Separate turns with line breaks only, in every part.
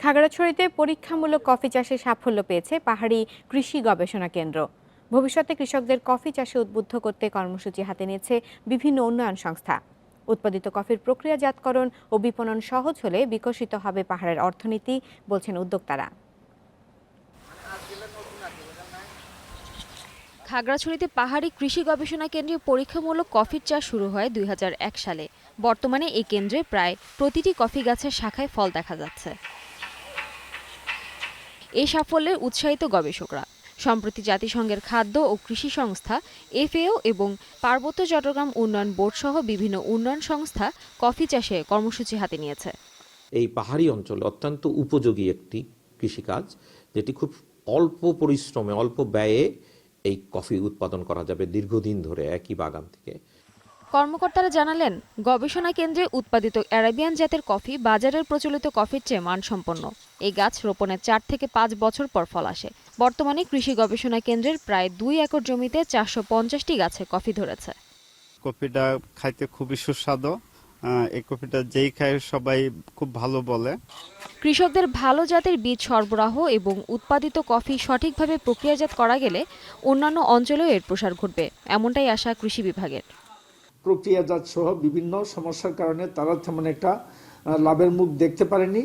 খাগড়াছড়িতে পরীক্ষামূলক কফি চাষে সাফল্য পেয়েছে পাহাড়ি কৃষি গবেষণা কেন্দ্র। ভবিষ্যতে কৃষকদের কফি চাষে উদ্বুদ্ধ করতে কর্মসূচি হাতে নিয়েছে বিভিন্ন উন্নয়ন সংস্থা। উৎপাদিত কফির প্রক্রিয়াজাতকরণ ও বিপণন সহজ হলে বিকশিত হবে পাহাড়ের অর্থনীতি, বলছেন উদ্যোক্তারা।
খাগড়াছড়িতে পাহাড়ি কৃষি গবেষণা কেন্দ্রে পরীক্ষামূলক কফির চাষ শুরু হয় ২০০১ সালে। বর্তমানে এই কেন্দ্রে প্রায় প্রতিটি কফি গাছের শাখায় ফল দেখা যাচ্ছে। এই সাফল্যে উৎসাহিত গবেষকরা। সম্প্রতি জাতিসংঘের খাদ্য ও কৃষি সংস্থা FAO এবং পার্বত্য চট্টগ্রাম উন্নয়ন বোর্ড সহ বিভিন্ন উন্নয়ন সংস্থা কফি চাষে কর্মসূচি হাতে নিয়েছে।
এই পাহাড়ি অঞ্চলে অত্যন্ত উপযোগী একটি কৃষিকাজ, যেটি খুব অল্প পরিশ্রমে অল্প ব্যয়ে এই কফি উৎপাদন করা যাবে দীর্ঘদিন ধরে একই বাগান থেকে।
কর্মকর্তারা জানালেন, গবেষণা কেন্দ্রে উৎপাদিত অ্যারাবিয়ান জাতের কফি বাজারের প্রচলিত কফির চেয়ে মানসম্পন্ন। এই গাছ রোপণের 4 থেকে 5 বছর পর ফল আসে। বর্তমানে কৃষি গবেষণা কেন্দ্রের প্রায় 2 একর জমিতে 450টি গাছে কফি ধরেছে।
কফিটা খাইতে খুবই সুস্বাদু। এই কফিটা যেই খায় সবাই খুব ভালো বলে।
কৃষকদের ভালো জাতের বীজ সরবরাহ এবং উৎপাদিত কফি সঠিকভাবে প্রক্রিয়াজাত করা গেলে অন্যান্য অঞ্চলেও এর প্রসার ঘটবে, এমনটাই আশা কৃষি বিভাগের।
প্রক্রিয়াজাত সহ বিভিন্ন সমস্যার কারণে তারা তেমন একটা লাভের মুখ দেখতে পারেনি।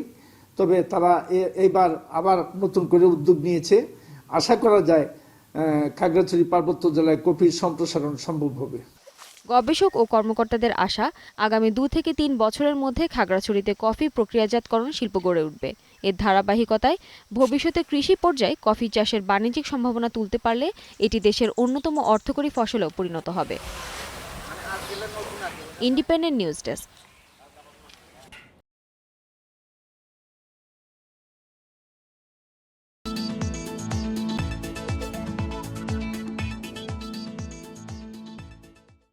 তবে তারা এইবার আবার নতুন করে উদ্যোগ নিয়েছে। আশা করা যায় খাগড়াছড়ি পার্বত্য জেলায় কফির সম্প্রসারণ সম্ভব হবে।
গবেষক ও কর্মকর্তাদের আশা, আগামী 2 থেকে 3 বছরের মধ্যে খাগড়াছড়িতে কফি প্রক্রিয়াজাতকরণ শিল্প গড়ে উঠবে। এর ধারাবাহিকতায় ভবিষ্যতে কৃষি পর্যায়ে কফি চাষের বাণিজ্যিক সম্ভাবনা তুলতে পারলে এটি দেশের অন্যতম অর্থকরী ফসলেও পরিণত হবে। Independent news desk.